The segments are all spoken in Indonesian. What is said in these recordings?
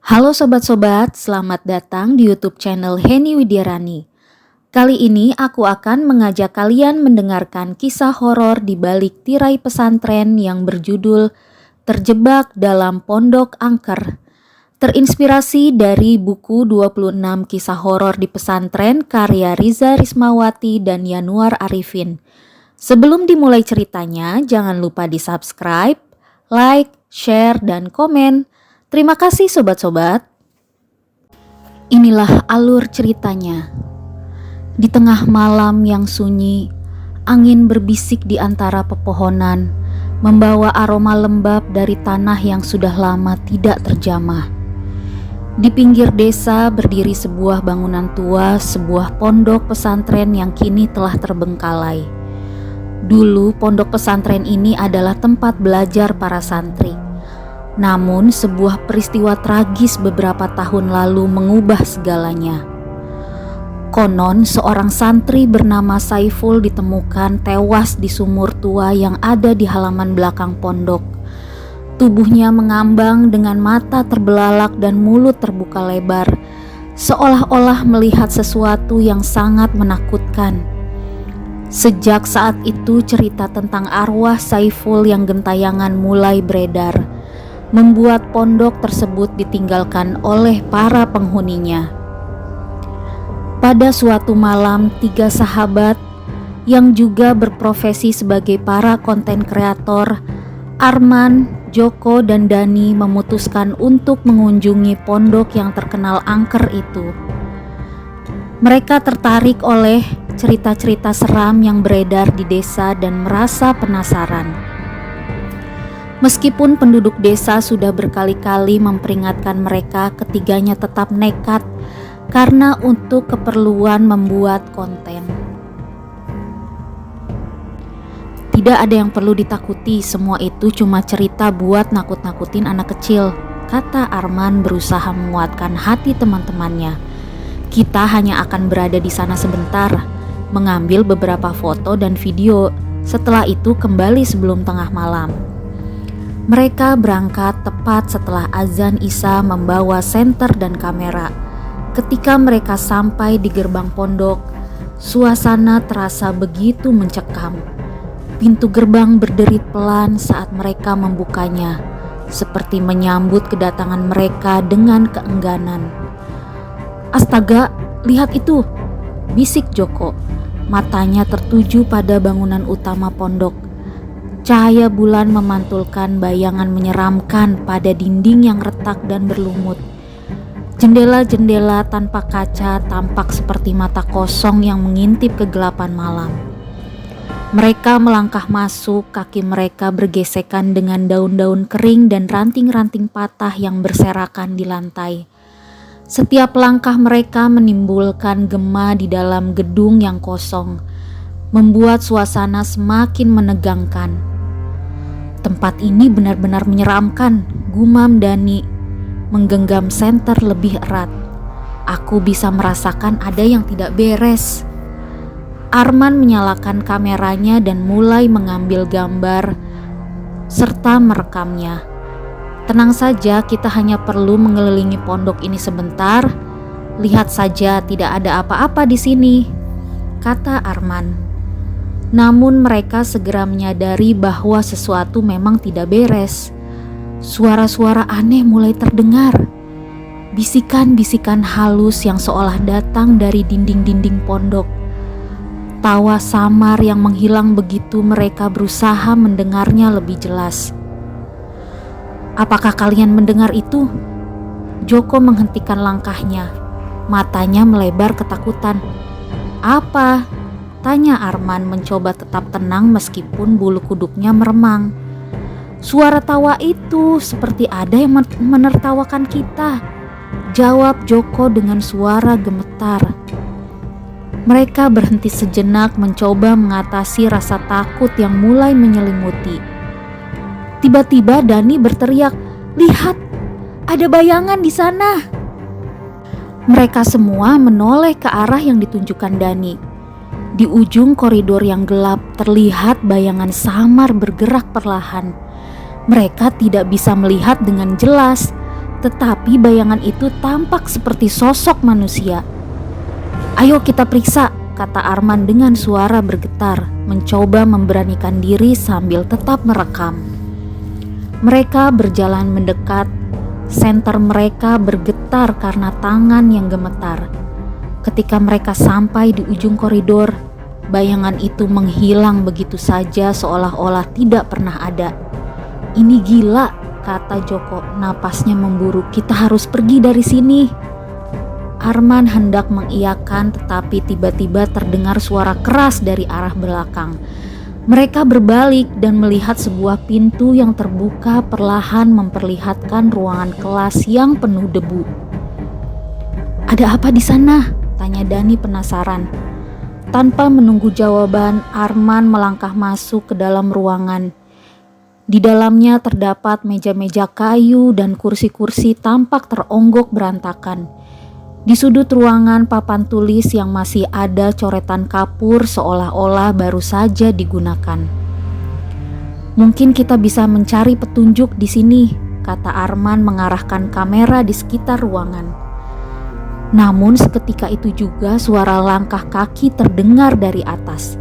Halo sobat-sobat, selamat datang di YouTube channel Heni Widiarani. Kali ini aku akan mengajak kalian mendengarkan kisah horor di balik tirai pesantren yang berjudul Terjebak dalam Pondok Angker. Terinspirasi dari buku 26 kisah horor di pesantren karya Riza Rismawati dan Yanuar Arifin. Sebelum dimulai ceritanya, jangan lupa di-subscribe, like, share, dan komen. Terima kasih sobat-sobat. Inilah alur ceritanya. Di tengah malam yang sunyi, angin berbisik di antara pepohonan, membawa aroma lembab dari tanah yang sudah lama tidak terjamah. Di pinggir desa berdiri sebuah bangunan tua, sebuah pondok pesantren yang kini telah terbengkalai. Dulu pondok pesantren ini adalah tempat belajar para santri. Namun sebuah peristiwa tragis beberapa tahun lalu mengubah segalanya. Konon seorang santri bernama Saiful ditemukan tewas di sumur tua yang ada di halaman belakang pondok. Tubuhnya mengambang dengan mata terbelalak dan mulut terbuka lebar, seolah-olah melihat sesuatu yang sangat menakutkan. Sejak saat itu cerita tentang arwah Saiful yang gentayangan mulai beredar, membuat pondok tersebut ditinggalkan oleh para penghuninya. Pada suatu malam, 3 sahabat yang juga berprofesi sebagai para konten kreator, Arman, Joko, dan Dani memutuskan untuk mengunjungi pondok yang terkenal angker itu. Mereka tertarik oleh cerita-cerita seram yang beredar di desa dan merasa penasaran. Meskipun penduduk desa sudah berkali-kali memperingatkan mereka, ketiganya tetap nekat karena untuk keperluan membuat konten. Tidak ada yang perlu ditakuti, semua itu cuma cerita buat nakut-nakutin anak kecil, kata Arman berusaha menguatkan hati teman-temannya. Kita hanya akan berada di sana sebentar, mengambil beberapa foto dan video, setelah itu kembali sebelum tengah malam. Mereka berangkat tepat setelah azan Isya membawa senter dan kamera. Ketika mereka sampai di gerbang pondok, suasana terasa begitu mencekam. Pintu gerbang berderit pelan saat mereka membukanya, seperti menyambut kedatangan mereka dengan keengganan. "Astaga, lihat itu!" bisik Joko. Matanya tertuju pada bangunan utama pondok. Cahaya bulan memantulkan bayangan menyeramkan pada dinding yang retak dan berlumut. Jendela-jendela tanpa kaca tampak seperti mata kosong yang mengintip kegelapan malam. Mereka melangkah masuk, kaki mereka bergesekan dengan daun-daun kering dan ranting-ranting patah yang berserakan di lantai. Setiap langkah mereka menimbulkan gema di dalam gedung yang kosong, membuat suasana semakin menegangkan. "Tempat ini benar-benar menyeramkan," gumam Dani, menggenggam senter lebih erat. "Aku bisa merasakan ada yang tidak beres." Arman menyalakan kameranya dan mulai mengambil gambar serta merekamnya. "Tenang saja, kita hanya perlu mengelilingi pondok ini sebentar. Lihat saja, tidak ada apa-apa di sini," kata Arman. Namun mereka segera menyadari bahwa sesuatu memang tidak beres. Suara-suara aneh mulai terdengar. Bisikan-bisikan halus yang seolah datang dari dinding-dinding pondok. Tawa samar yang menghilang begitu mereka berusaha mendengarnya lebih jelas. "Apakah kalian mendengar itu?" Joko menghentikan langkahnya. Matanya melebar ketakutan. "Apa?" tanya Arman mencoba tetap tenang meskipun bulu kuduknya meremang. "Suara tawa itu seperti ada yang menertawakan kita," jawab Joko dengan suara gemetar. Mereka berhenti sejenak mencoba mengatasi rasa takut yang mulai menyelimuti. Tiba-tiba Dani berteriak, "Lihat, ada bayangan di sana!" Mereka semua menoleh ke arah yang ditunjukkan Dani. Di ujung koridor yang gelap terlihat bayangan samar bergerak perlahan. Mereka tidak bisa melihat dengan jelas, tetapi bayangan itu tampak seperti sosok manusia. "Ayo kita periksa," kata Arman dengan suara bergetar, mencoba memberanikan diri sambil tetap merekam. Mereka berjalan mendekat, senter mereka bergetar karena tangan yang gemetar. Ketika mereka sampai di ujung koridor, bayangan itu menghilang begitu saja seolah-olah tidak pernah ada. "Ini gila," kata Joko, napasnya memburu. "Kita harus pergi dari sini." Arman hendak mengiyakan, tetapi tiba-tiba terdengar suara keras dari arah belakang. Mereka berbalik dan melihat sebuah pintu yang terbuka perlahan memperlihatkan ruangan kelas yang penuh debu. "Ada apa di sana?" tanya Dani penasaran. Tanpa menunggu jawaban, Arman melangkah masuk ke dalam ruangan. Di dalamnya terdapat meja-meja kayu dan kursi-kursi tampak teronggok berantakan. Di sudut ruangan papan tulis yang masih ada coretan kapur seolah-olah baru saja digunakan. "Mungkin kita bisa mencari petunjuk di sini," kata Arman mengarahkan kamera di sekitar ruangan. Namun seketika itu juga suara langkah kaki terdengar dari atas.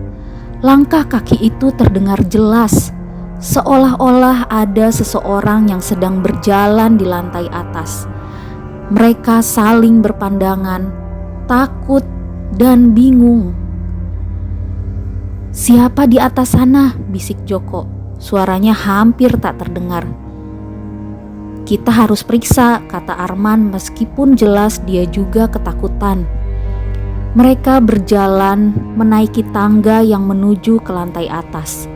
Langkah kaki itu terdengar jelas, seolah-olah ada seseorang yang sedang berjalan di lantai atas. Mereka saling berpandangan, takut dan bingung. "Siapa di atas sana?" bisik Joko. Suaranya hampir tak terdengar. "Kita harus periksa," kata Arman meskipun jelas dia juga ketakutan. Mereka berjalan menaiki tangga yang menuju ke lantai atas.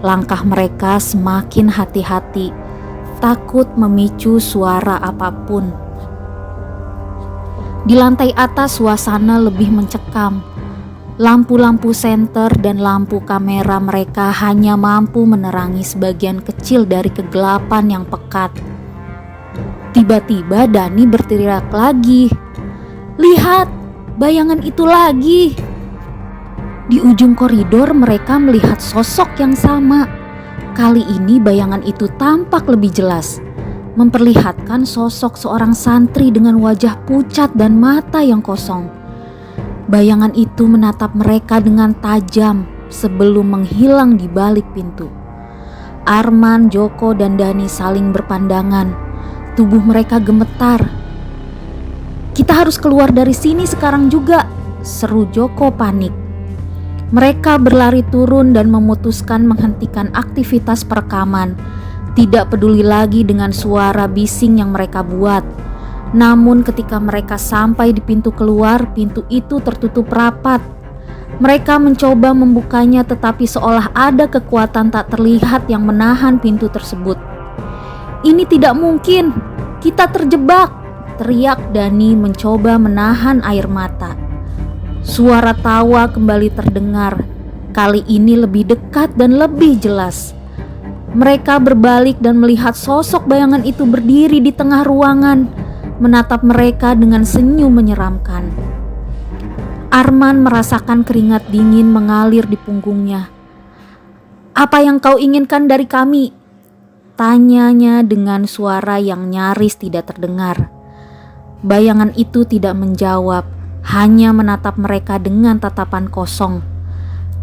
Langkah mereka semakin hati-hati, takut memicu suara apapun. Di lantai atas suasana lebih mencekam. Lampu-lampu senter dan lampu kamera mereka hanya mampu menerangi sebagian kecil dari kegelapan yang pekat. Tiba-tiba Dani berteriak lagi, "Lihat, bayangan itu lagi!" Di ujung koridor mereka melihat sosok yang sama. Kali ini bayangan itu tampak lebih jelas, memperlihatkan sosok seorang santri dengan wajah pucat dan mata yang kosong. Bayangan itu menatap mereka dengan tajam sebelum menghilang di balik pintu. Arman, Joko, dan Dani saling berpandangan. Tubuh mereka gemetar. "Kita harus keluar dari sini sekarang juga," seru Joko panik. Mereka berlari turun dan memutuskan menghentikan aktivitas perekaman. Tidak peduli lagi dengan suara bising yang mereka buat. Namun ketika mereka sampai di pintu keluar, pintu itu tertutup rapat. Mereka mencoba membukanya tetapi seolah ada kekuatan tak terlihat yang menahan pintu tersebut. "Ini tidak mungkin, kita terjebak," teriak Dani mencoba menahan air mata. Suara tawa kembali terdengar, kali ini lebih dekat dan lebih jelas. Mereka berbalik dan melihat sosok bayangan itu berdiri di tengah ruangan, menatap mereka dengan senyum menyeramkan. Arman merasakan keringat dingin mengalir di punggungnya. "Apa yang kau inginkan dari kami?" tanyanya dengan suara yang nyaris tidak terdengar. Bayangan itu tidak menjawab, hanya menatap mereka dengan tatapan kosong.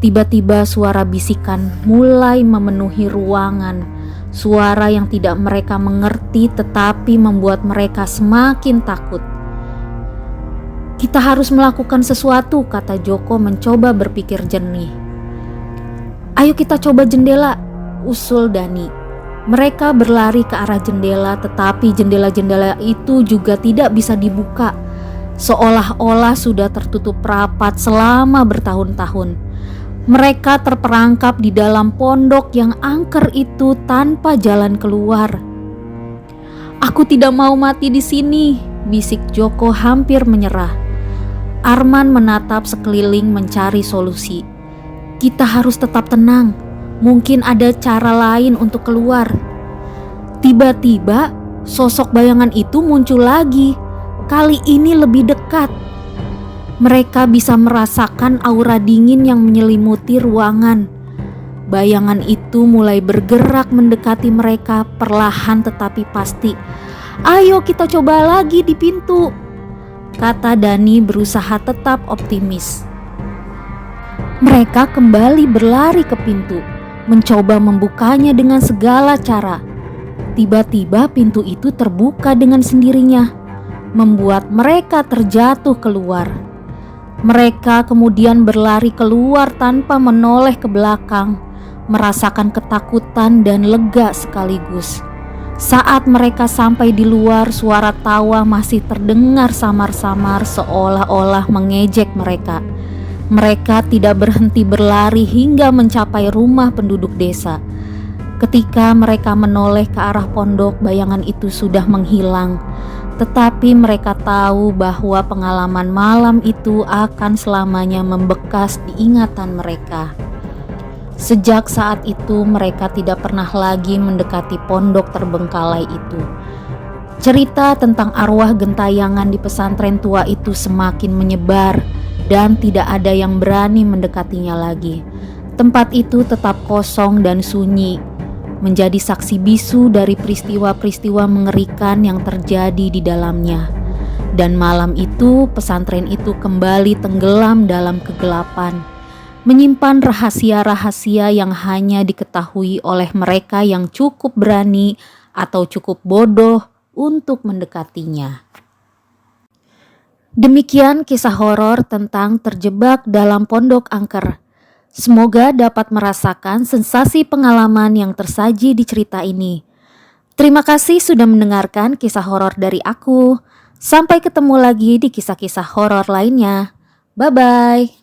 Tiba-tiba suara bisikan mulai memenuhi ruangan, suara yang tidak mereka mengerti tetapi membuat mereka semakin takut. "Kita harus melakukan sesuatu," kata Joko mencoba berpikir jernih. "Ayo kita coba jendela," usul Dani. Mereka berlari ke arah jendela tetapi jendela-jendela itu juga tidak bisa dibuka, seolah-olah sudah tertutup rapat selama bertahun-tahun. Mereka terperangkap di dalam pondok yang angker itu tanpa jalan keluar. "Aku tidak mau mati di sini," bisik Joko hampir menyerah. Arman menatap sekeliling mencari solusi. "Kita harus tetap tenang, mungkin ada cara lain untuk keluar." Tiba-tiba sosok bayangan itu muncul lagi, kali ini lebih dekat. Mereka bisa merasakan aura dingin yang menyelimuti ruangan. Bayangan itu mulai bergerak mendekati mereka perlahan tetapi pasti. "Ayo kita coba lagi di pintu," kata Dani berusaha tetap optimis. Mereka kembali berlari ke pintu, mencoba membukanya dengan segala cara. Tiba-tiba pintu itu terbuka dengan sendirinya, membuat mereka terjatuh keluar. Mereka kemudian berlari keluar tanpa menoleh ke belakang, merasakan ketakutan dan lega sekaligus. Saat mereka sampai di luar, suara tawa masih terdengar samar-samar seolah-olah mengejek mereka. Mereka tidak berhenti berlari hingga mencapai rumah penduduk desa. Ketika mereka menoleh ke arah pondok, bayangan itu sudah menghilang. Tetapi mereka tahu bahwa pengalaman malam itu akan selamanya membekas di ingatan mereka. Sejak saat itu mereka tidak pernah lagi mendekati pondok terbengkalai itu. Cerita tentang arwah gentayangan di pesantren tua itu semakin menyebar dan tidak ada yang berani mendekatinya lagi. Tempat itu tetap kosong dan sunyi, menjadi saksi bisu dari peristiwa-peristiwa mengerikan yang terjadi di dalamnya. Dan malam itu pesantren itu kembali tenggelam dalam kegelapan, menyimpan rahasia-rahasia yang hanya diketahui oleh mereka yang cukup berani atau cukup bodoh untuk mendekatinya. Demikian kisah horor tentang terjebak dalam pondok angker. Semoga dapat merasakan sensasi pengalaman yang tersaji di cerita ini. Terima kasih sudah mendengarkan kisah horor dari aku. Sampai ketemu lagi di kisah-kisah horor lainnya. Bye-bye.